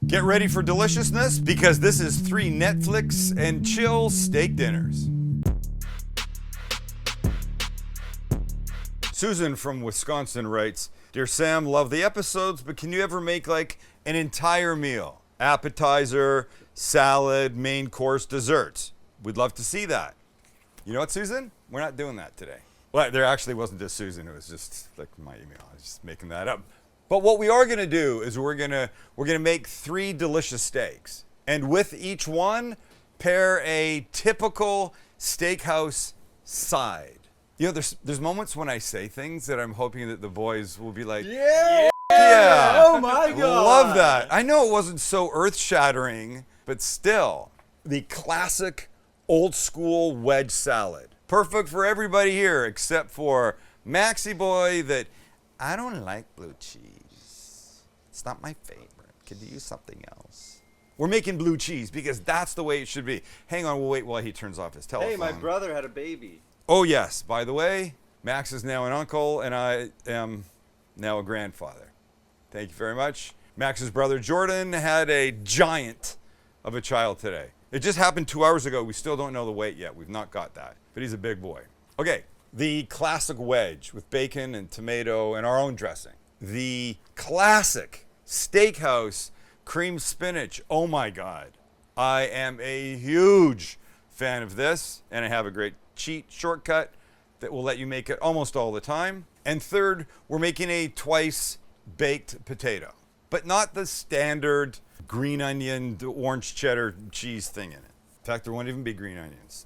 Get ready for deliciousness because this is 3 Netflix and chill steak dinners. Susan from Wisconsin writes, "Dear Sam, love the episodes, but can you ever make like an entire meal? Appetizer, salad, main course, desserts. We'd love to see that." You know what, Susan? We're not doing that today. Well, there actually wasn't just Susan. It was just like my email. I was just making that up. But what we are going to do is we're going to make 3 delicious steaks. And with each one, pair a typical steakhouse side. You know, there's moments when I say things that I'm hoping that the boys will be like, yeah! Oh my God! Love that. I know it wasn't so earth-shattering, but still, the classic old school wedge salad. Perfect for everybody here except for Maxie Boy that I don't like blue cheese. It's not my favorite. Could you use something else? We're making blue cheese because that's the way it should be. Hang on, we'll wait while he turns off his telephone. Hey, my brother had a baby. Oh yes, by the way, Max is now an uncle and I am now a grandfather. Thank you very much. Max's brother Jordan had a giant of a child today. It just happened 2 hours ago. We still don't know the weight yet. We've not got that, but he's a big boy. Okay, the classic wedge with bacon and tomato and our own dressing. The classic steakhouse cream spinach. Oh my God. I am a huge fan of this, and I have a great cheat shortcut that will let you make it almost all the time. And third, we're making a twice baked potato, but not the standard green onion, orange cheddar cheese thing in it. In fact, there won't even be green onions,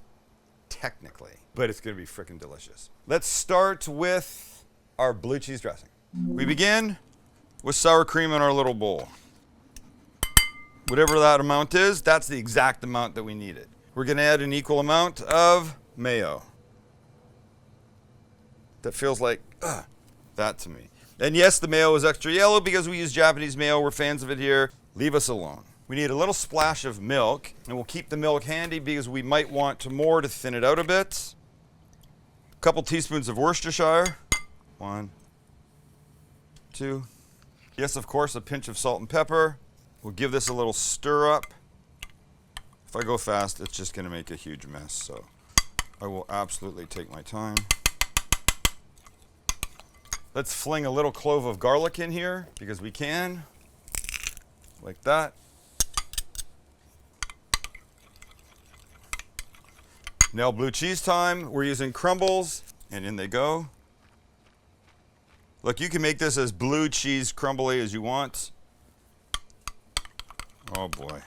technically, but it's gonna be freaking delicious. Let's start with our blue cheese dressing. We begin with sour cream in our little bowl. Whatever that amount is, that's the exact amount that we needed. We're gonna add an equal amount of mayo. That feels like that to me. And yes, the mayo is extra yellow because we use Japanese mayo. We're fans of it here. Leave us alone. We need a little splash of milk, and we'll keep the milk handy because we might want more to thin it out a bit. A couple teaspoons of Worcestershire. 1, 2. Yes, of course, a pinch of salt and pepper. We'll give this a little stir up. If I go fast, it's just gonna make a huge mess, so I will absolutely take my time. Let's fling a little clove of garlic in here because we can, like that. Now blue cheese time. We're using crumbles, and in they go. Look, you can make this as blue cheese crumbly as you want. Oh boy.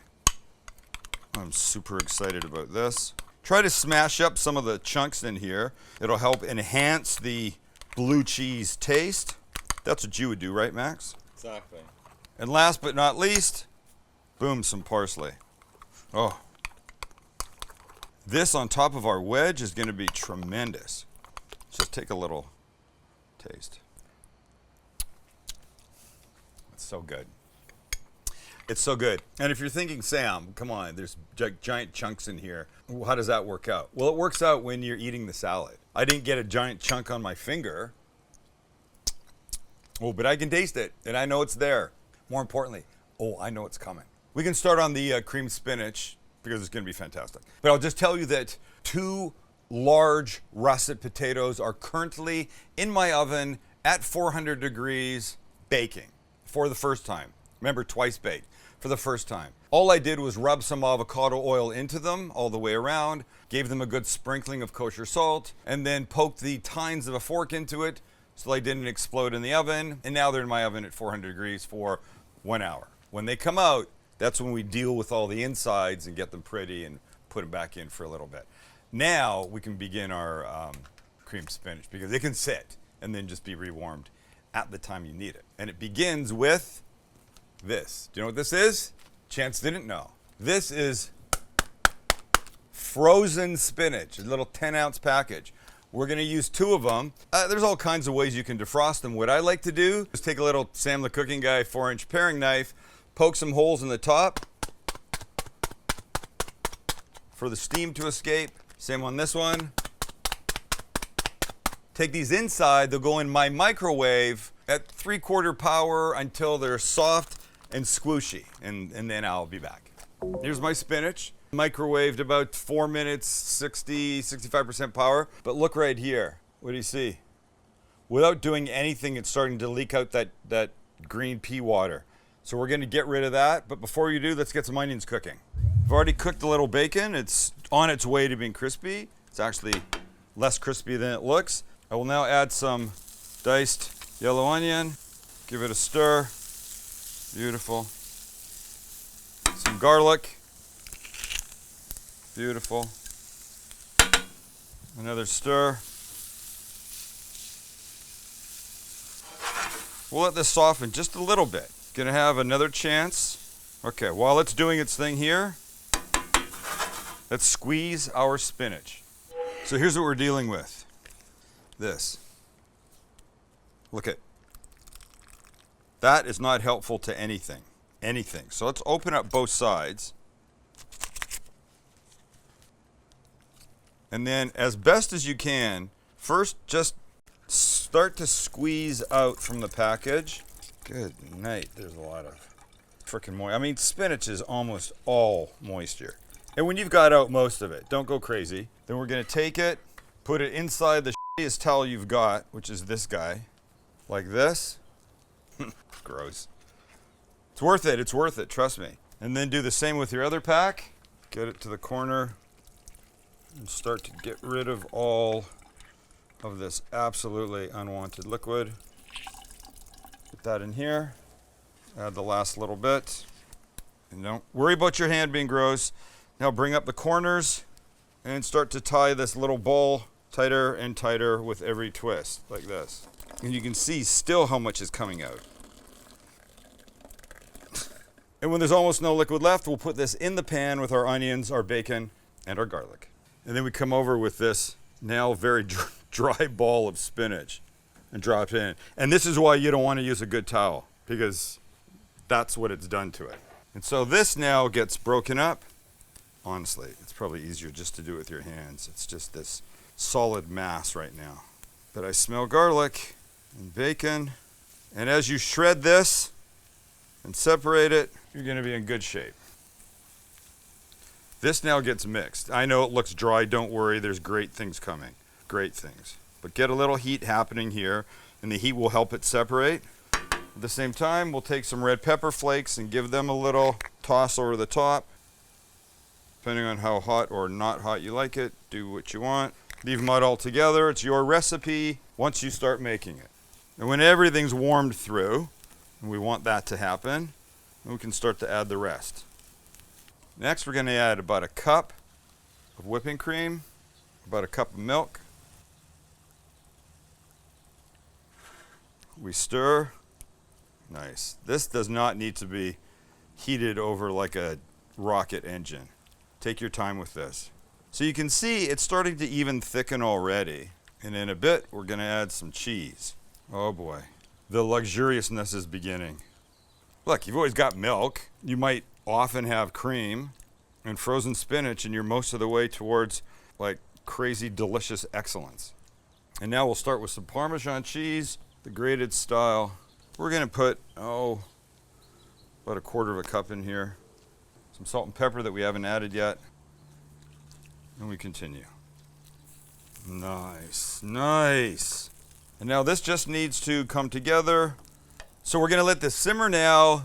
I'm super excited about this. Try to smash up some of the chunks in here. It'll help enhance the blue cheese taste. That's what you would do, right, Max? Exactly. And last but not least, boom, some parsley. Oh. This on top of our wedge is going to be tremendous. Just take a little taste. It's so good. It's so good. And if you're thinking, Sam, come on, there's giant chunks in here. How does that work out? Well, it works out when you're eating the salad. I didn't get a giant chunk on my finger. Oh, but I can taste it, and I know it's there. More importantly, oh, I know it's coming. We can start on the cream spinach because it's going to be fantastic. But I'll just tell you that 2 large russet potatoes are currently in my oven at 400 degrees baking for the first time. Remember, twice baked for the first time. All I did was rub some avocado oil into them all the way around, gave them a good sprinkling of kosher salt, and then poked the tines of a fork into it so they didn't explode in the oven. And now they're in my oven at 400 degrees for 1 hour. When they come out, that's when we deal with all the insides and get them pretty and put them back in for a little bit. Now we can begin our cream spinach because it can sit and then just be rewarmed at the time you need it. And it begins with this. Do you know what this is? Chance didn't know. This is frozen spinach, a little 10-ounce package. We're going to use 2 of them. There's all kinds of ways you can defrost them. What I like to do is take a little Sam the Cooking Guy 4-inch paring knife, poke some holes in the top for the steam to escape. Same on this one. Take these inside, they'll go in my microwave at 3/4 power until they're soft and squishy, and then I'll be back. Here's my spinach. Microwaved about 4 minutes, 65% power. But look right here. What do you see? Without doing anything, it's starting to leak out that green pea water. So we're gonna get rid of that. But before you do, let's get some onions cooking. I've already cooked a little bacon. It's on its way to being crispy. It's actually less crispy than it looks. I will now add some diced yellow onion. Give it a stir. Beautiful. Some garlic. Beautiful. Another stir. We'll let this soften just a little bit. Gonna have another chance. Okay, while it's doing its thing here, let's squeeze our spinach. So here's what we're dealing with. This. Look at. That is not helpful to anything. Anything. So let's open up both sides. And then as best as you can, first just start to squeeze out from the package. Good night. There's a lot of freaking moisture. I mean, spinach is almost all moisture. And when you've got out most of it, don't go crazy. Then we're gonna take it, put it inside the shittiest towel you've got, which is this guy, like this. Gross. It's worth it, trust me. And then do the same with your other pack. Get it to the corner and start to get rid of all of this absolutely unwanted liquid. Put that in here. Add the last little bit. And don't worry about your hand being gross. Now bring up the corners and start to tie this little ball tighter and tighter with every twist, like this. And you can see still how much is coming out. And when there's almost no liquid left, we'll put this in the pan with our onions, our bacon, and our garlic. And then we come over with this now very dry ball of spinach and drop it in. And this is why you don't want to use a good towel, because that's what it's done to it. And so this now gets broken up. Honestly, it's probably easier just to do it with your hands. It's just this solid mass right now. But I smell garlic and bacon. And as you shred this and separate it, you're going to be in good shape. This now gets mixed. I know it looks dry. Don't worry. There's great things coming. Great things. But get a little heat happening here, and the heat will help it separate. At the same time, we'll take some red pepper flakes and give them a little toss over the top. Depending on how hot or not hot you like it, do what you want. Leave them out all together. It's your recipe once you start making it. And when everything's warmed through, and we want that to happen, then we can start to add the rest. Next, we're going to add about a cup of whipping cream, about a cup of milk. We stir. Nice. This does not need to be heated over like a rocket engine. Take your time with this. So you can see it's starting to even thicken already. And in a bit, we're going to add some cheese. Oh boy. The luxuriousness is beginning. Look, you've always got milk. You might often have cream and frozen spinach, and you're most of the way towards like crazy delicious excellence. And now we'll start with some Parmesan cheese, the grated style. We're going to put, about a quarter of a cup in here. Some salt and pepper that we haven't added yet. And we continue. Nice, nice. And now this just needs to come together. So we're going to let this simmer now,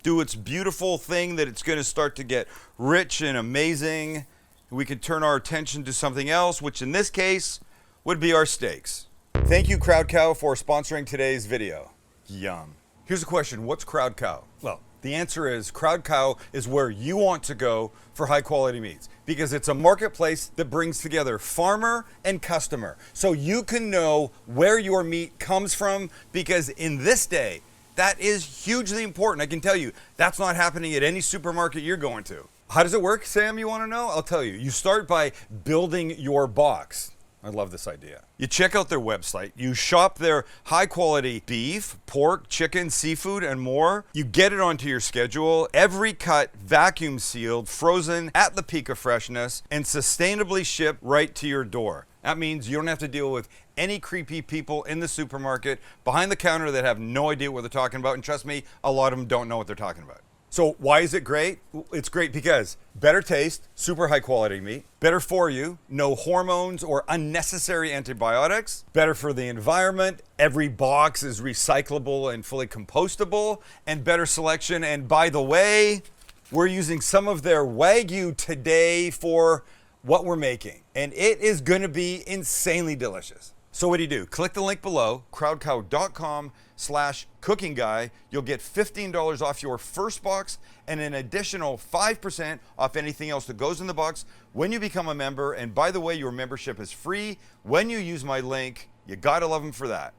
do its beautiful thing that it's going to start to get rich and amazing. We can turn our attention to something else, which in this case would be our steaks. Thank you, Crowd Cow, for sponsoring today's video. Yum. Here's a question. What's Crowd Cow? Well, the answer is Crowd Cow is where you want to go for high quality meats, because it's a marketplace that brings together farmer and customer. So you can know where your meat comes from, because in this day, that is hugely important. I can tell you, that's not happening at any supermarket you're going to. How does it work, Sam, you want to know? I'll tell you. You start by building your box. I love this idea. You check out their website, you shop their high quality beef, pork, chicken, seafood, and more. You get it onto your schedule, every cut vacuum sealed, frozen at the peak of freshness, and sustainably shipped right to your door. That means you don't have to deal with any creepy people in the supermarket behind the counter that have no idea what they're talking about. And trust me, a lot of them don't know what they're talking about. So why is it great? It's great because better taste, super high quality meat, better for you, no hormones or unnecessary antibiotics, better for the environment, every box is recyclable and fully compostable, and better selection. And by the way, we're using some of their Wagyu today for what we're making, and it is going to be insanely delicious. So what do? Click the link below, crowdcow.com/cooking guy. You'll get $15 off your first box and an additional 5% off anything else that goes in the box when you become a member. And by the way, your membership is free when you use my link. You gotta love them for that.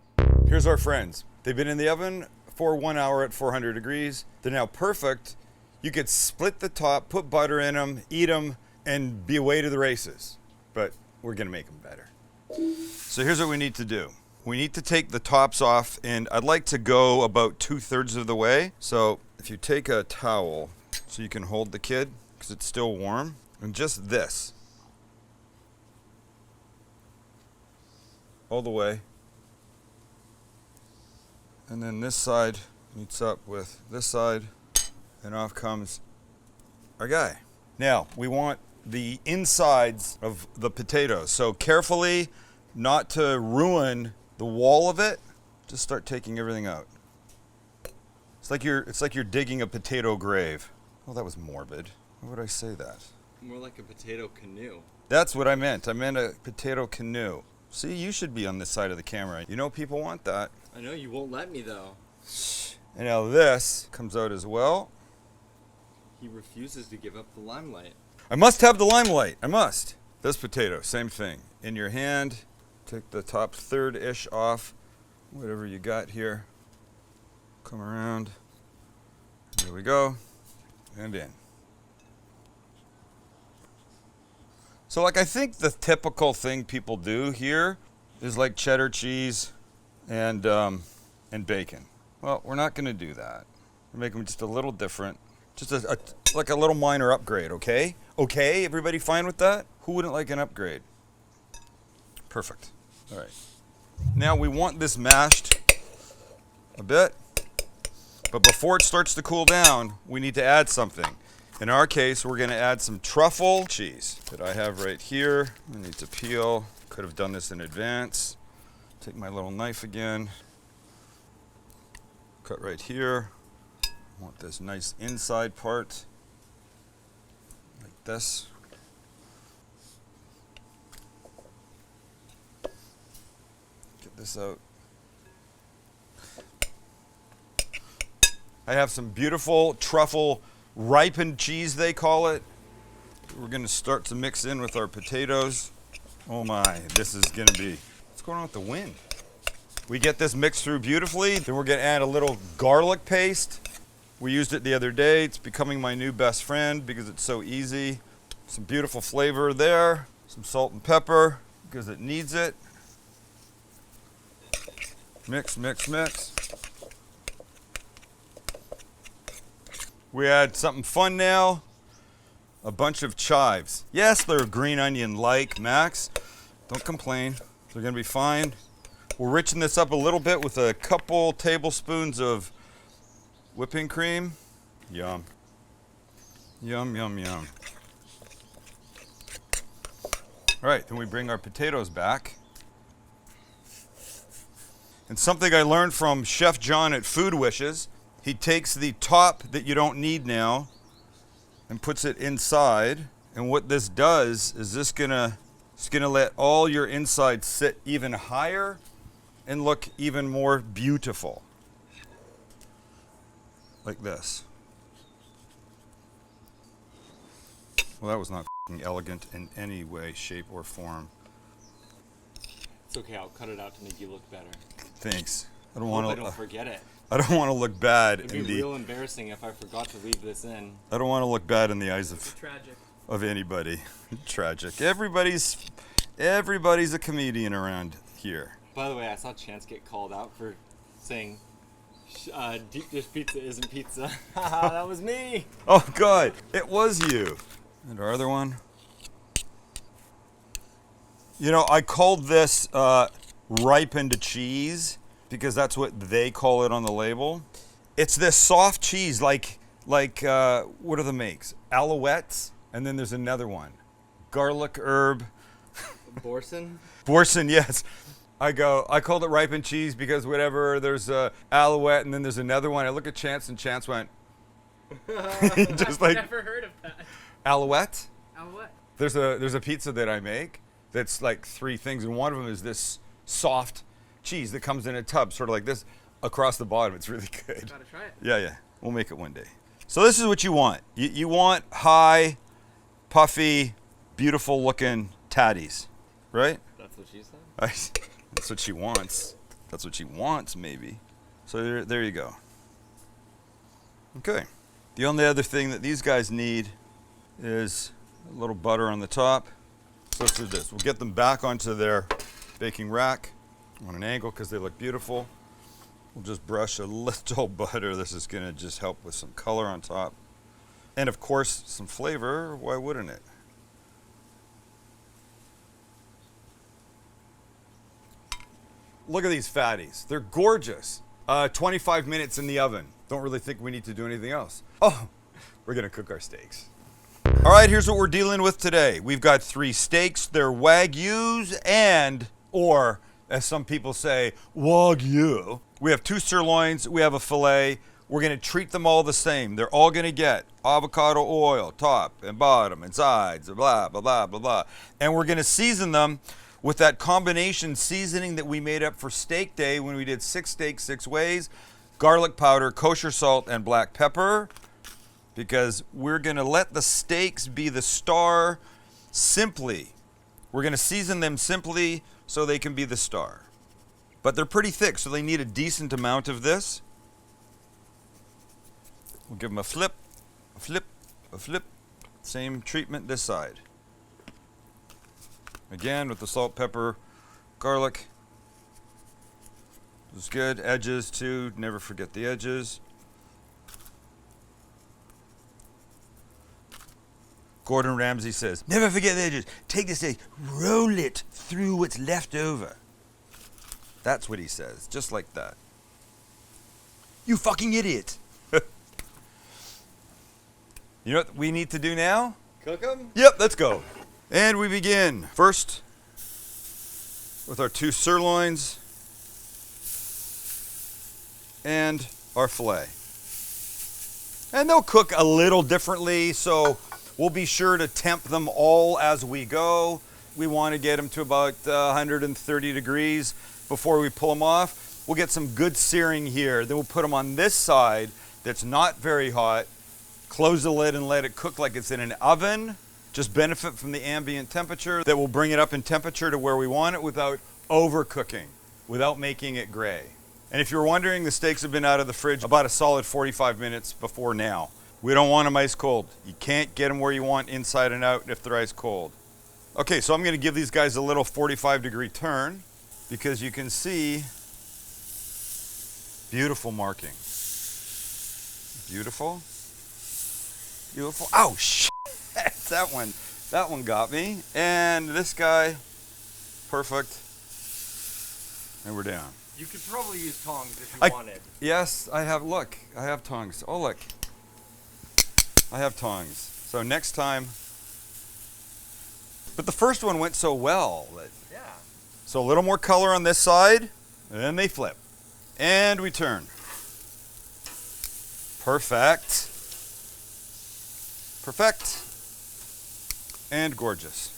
Here's our friends. They've been in the oven for 1 hour at 400 degrees. They're now perfect. You could split the top, put butter in them, eat them, and be away to the races. But we're gonna make them better. So here's what we need to do. We need to take the tops off, and I'd like to go about 2/3 of the way. So if you take a towel so you can hold the kid, because it's still warm, and just this, all the way. And then this side meets up with this side, and off comes our guy. Now, we want the insides of the potatoes. So carefully, not to ruin the wall of it, just start taking everything out. It's like you're digging a potato grave. Oh, that was morbid. Why would I say that? More like a potato canoe. That's what I meant. I meant a potato canoe. See, you should be on this side of the camera. You know people want that. I know, you won't let me though. And now this comes out as well. He refuses to give up the limelight. I must have the limelight. I must. This potato, same thing. In your hand, take the top third-ish off, whatever you got here. Come around. There we go. And in. So like I think the typical thing people do here is like cheddar cheese and bacon. Well, we're not going to do that. We're making them just a little different. Just like a little minor upgrade, okay? Okay, everybody fine with that? Who wouldn't like an upgrade? Perfect. All right. Now we want this mashed a bit, but before it starts to cool down, we need to add something. In our case, we're going to add some truffle cheese that I have right here. I need to peel. Could have done this in advance. Take my little knife again. Cut right here. I want this nice inside part, like this. Get this out. I have some beautiful truffle ripened cheese, they call it. We're going to start to mix in with our potatoes. Oh my, this is going to be, what's going on with the wind? We get this mixed through beautifully. Then we're going to add a little garlic paste. We used it the other day. It's becoming my new best friend because it's so easy. Some beautiful flavor there. Some salt and pepper because it needs it. Mix, mix, mix. We add something fun now. A bunch of chives. Yes, they're green onion-like, Max. Don't complain. They're going to be fine. We'll richen this up a little bit with a couple tablespoons of whipping cream. Yum. Yum, yum, yum. All right, then we bring our potatoes back. And something I learned from Chef John at Food Wishes, he takes the top that you don't need now and puts it inside. And what this does is it's gonna let all your insides sit even higher and look even more beautiful. Like this. Well, that was not f***ing elegant in any way, shape, or form. It's okay, I'll cut it out to make you look better. Thanks. I Hope I don't forget it. I don't want to look bad. It'd be real embarrassing if I forgot to leave this in. I don't want to look bad in the eyes of Tragic. of anybody. Tragic. Everybody's a comedian around here. By the way, I saw Chance get called out for saying deep dish pizza isn't pizza. Haha, that was me. Oh God, it was you. And our other one. You know, I called this ripened cheese because that's what they call it on the label. It's this soft cheese like what are the makes? Alouettes, and then there's another one. Garlic herb. Boursin, yes. I called it ripened cheese because whatever, there's a Alouette, and then there's another one. I look at Chance, and Chance went, just like, I've never heard of that. Alouette? Alouette. There's a pizza that I make that's like 3 things, and one of them is this soft cheese that comes in a tub, sort of like this, across the bottom. It's really good. Gotta try it. Yeah. We'll make it one day. So this is what you want. You want high, puffy, beautiful looking tatties, right? That's what she said? That's what she wants. That's what she wants, maybe. So there you go. Okay. The only other thing that these guys need is a little butter on the top. So let's do this. We'll get them back onto their baking rack on an angle because they look beautiful. We'll just brush a little butter. This is going to just help with some color on top. And of course, some flavor. Why wouldn't it? Look at these fatties. They're gorgeous. 25 minutes in the oven. Don't really think we need to do anything else. Oh, we're going to cook our steaks. All right, here's what we're dealing with today. We've got 3 steaks. They're Wagyus or, as some people say, Wagyu. We have 2 sirloins. We have a fillet. We're going to treat them all the same. They're all going to get avocado oil, top and bottom and sides, blah, blah, blah, blah, blah. And we're going to season them with that combination seasoning that we made up for steak day when we did 6 steaks 6 ways, garlic powder, kosher salt, and black pepper, because we're going to let the steaks be the star simply. We're going to season them simply so they can be the star. But they're pretty thick, so they need a decent amount of this. We'll give them a flip, a flip, a flip. Same treatment this side. Again, with the salt, pepper, garlic. This is good. Edges, too. Never forget the edges. Gordon Ramsay says, never forget the edges. Take the steak, roll it through what's left over. That's what he says, just like that. You fucking idiot. You know what we need to do now? Cook them? Yep, let's go. And we begin first with our 2 sirloins and our fillet. And they'll cook a little differently, so we'll be sure to temp them all as we go. We want to get them to about 130 degrees before we pull them off. We'll get some good searing here. Then we'll put them on this side that's not very hot. Close the lid and let it cook like it's in an oven. Just benefit from the ambient temperature that will bring it up in temperature to where we want it without overcooking, without making it gray. And if you're wondering, the steaks have been out of the fridge about a solid 45 minutes before now. We don't want them ice cold. You can't get them where you want inside and out if they're ice cold. Okay, so I'm going to give these guys a little 45-degree turn because you can see beautiful marking. Beautiful. Beautiful. Oh, shit. That one got me. And this guy, perfect. And we're down. You could probably use tongs if you wanted. Yes, I have. Look, I have tongs. Oh, look. I have tongs. So next time. But the first one went so well. Yeah. So a little more color on this side, and then they flip. And we turn. Perfect. Perfect. And gorgeous.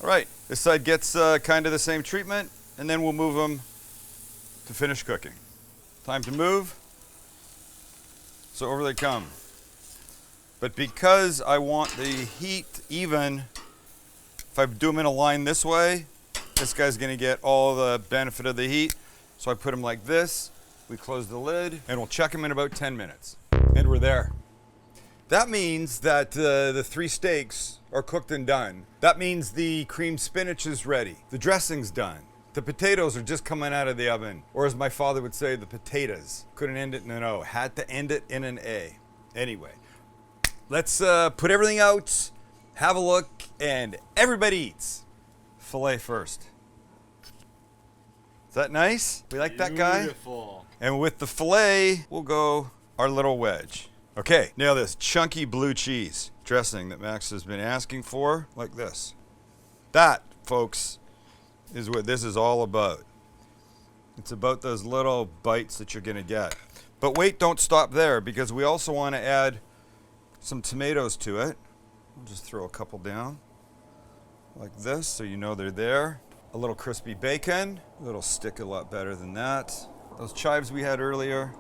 All right, this side gets kind of the same treatment, and then we'll move them to finish cooking. Time to move. So over they come. But because I want the heat even, if I do them in a line this way, this guy's gonna get all the benefit of the heat. So I put them like this, we close the lid, and we'll check them in about 10 minutes. And we're there. That means that the 3 steaks are cooked and done. That means the creamed spinach is ready. The dressing's done. The potatoes are just coming out of the oven. Or as my father would say, the potatoes. Couldn't end it in an O. Had to end it in an A. Anyway, let's put everything out, have a look, and everybody eats. Filet first. Is that nice? We like that guy? Beautiful. And with the filet, we'll go our little wedge. Okay, now this chunky blue cheese dressing that Max has been asking for, like this. That, folks, is what this is all about. It's about those little bites that you're gonna get. But wait, don't stop there, because we also want to add some tomatoes to it. We'll just throw a couple down like this so you know they're there. A little crispy bacon. It'll stick a lot better than that. Those chives we had earlier.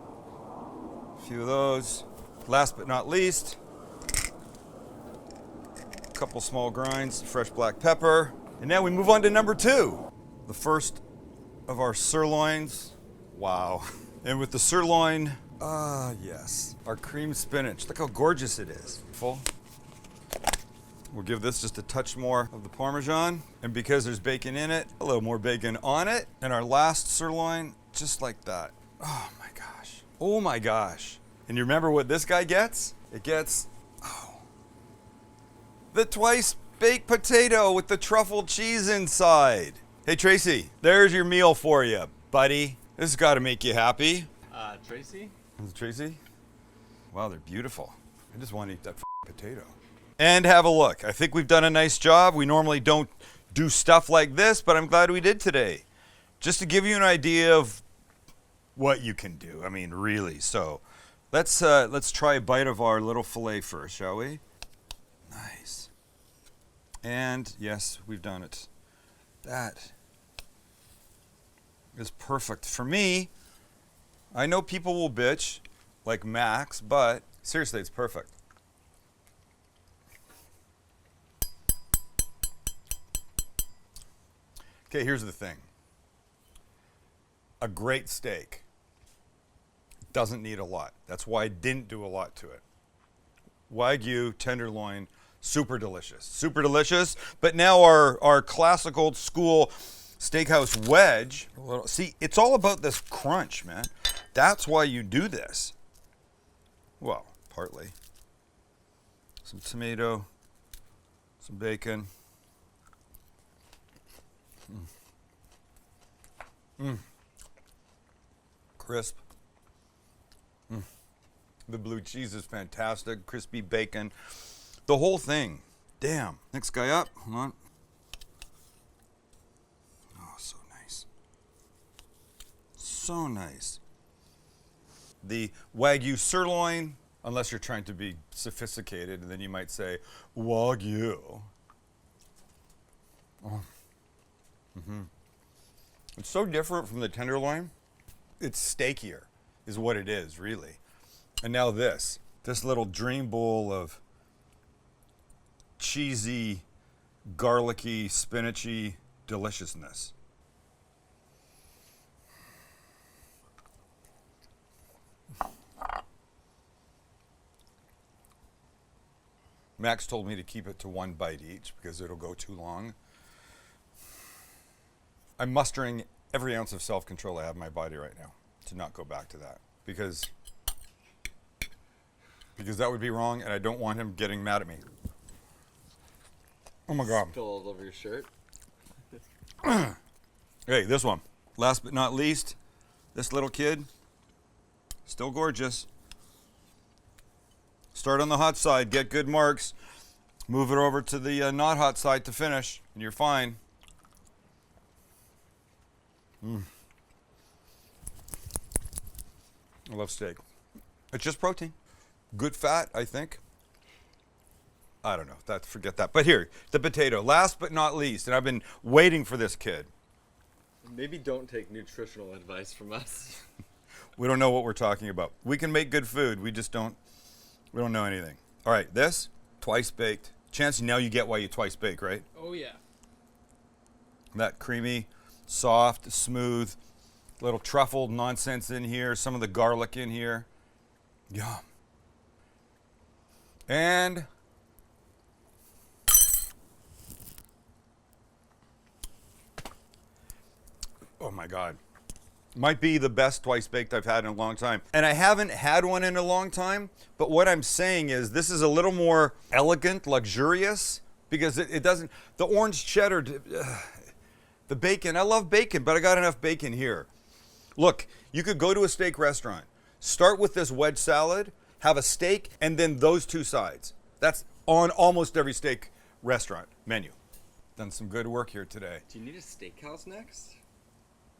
A few of those. Last but not least, a couple small grinds, fresh black pepper. And now we move on to number 2. The first of our sirloins. Wow. And with the sirloin, yes, our cream spinach. Look how gorgeous it is. Full. We'll give this just a touch more of the Parmesan. And because there's bacon in it, a little more bacon on it. And our last sirloin, just like that. Oh my gosh. Oh my gosh. And you remember what this guy gets? It gets, the twice baked potato with the truffle cheese inside. Hey Tracy, there's your meal for you, buddy. This has got to make you happy. Tracy? Is it Tracy? Wow, they're beautiful. I just want to eat that potato. And have a look. I think we've done a nice job. We normally don't do stuff like this, but I'm glad we did today. Just to give you an idea of what you can do. I mean, really. So let's try a bite of our little filet first, shall we? Nice. And yes, we've done it. That is perfect. For me, I know people will bitch, like Max, but seriously, it's perfect. Okay, here's the thing. A great steak doesn't need a lot. That's why I didn't do a lot to it. Wagyu tenderloin, super delicious. Super delicious. But now our classic old school steakhouse wedge. See, it's all about this crunch, man. That's why you do this. Well, partly. Some tomato, some bacon. Crisp. The blue cheese is fantastic. Crispy bacon. The whole thing. Damn. Next guy up. Hold on. Oh, so nice. So nice. The Wagyu Serloin, unless you're trying to be sophisticated, and then you might say Wagyu. Oh. It's so different from the tenderloin. It's steakier, is what it is, really. And now this little dream bowl of cheesy, garlicky, spinachy deliciousness. Max told me to keep it to 1 bite each because it'll go too long. I'm mustering every ounce of self-control I have in my body right now to not go back to that because that would be wrong, and I don't want him getting mad at me. Oh my God. Spill all over your shirt. Hey, this one. Last but not least, this little kid, still gorgeous. Start on the hot side, get good marks, move it over to the not hot side to finish, and you're fine. I love steak. It's just protein. Good fat, I think. I don't know. Forget that. But here, the potato. Last but not least, and I've been waiting for this kid. Maybe don't take nutritional advice from us. We don't know what we're talking about. We can make good food. We don't know anything. All right, this, twice baked. Chance, now you get why you twice bake, right? Oh, yeah. That creamy, soft, smooth, little truffle nonsense in here, some of the garlic in here. Yum. And oh my God. Might be the best twice baked I've had in a long time. And I haven't had one in a long time, but what I'm saying is this is a little more elegant, luxurious because it doesn't, the orange cheddar, the bacon, I love bacon, but I got enough bacon here. Look, you could go to a steak restaurant, start with this wedge salad, have a steak, and then those two sides. That's on almost every steak restaurant menu. Done some good work here today. Do you need a steakhouse next?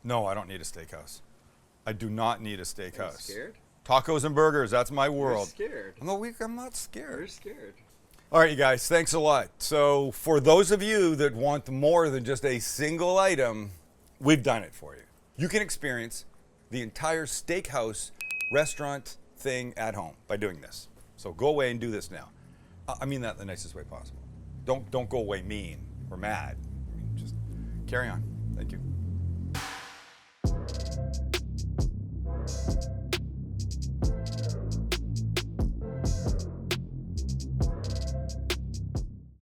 No, I don't need a steakhouse. I do not need a steakhouse. Are you scared? Tacos and burgers, that's my world. You're scared. I'm not scared. You're scared. All right, you guys, thanks a lot. So for those of you that want more than just a single item, we've done it for you. You can experience the entire steakhouse restaurant thing at home by doing this. So go away and do this now. I mean that in the nicest way possible. Don't go away mean or mad. I mean, just carry on. Thank you.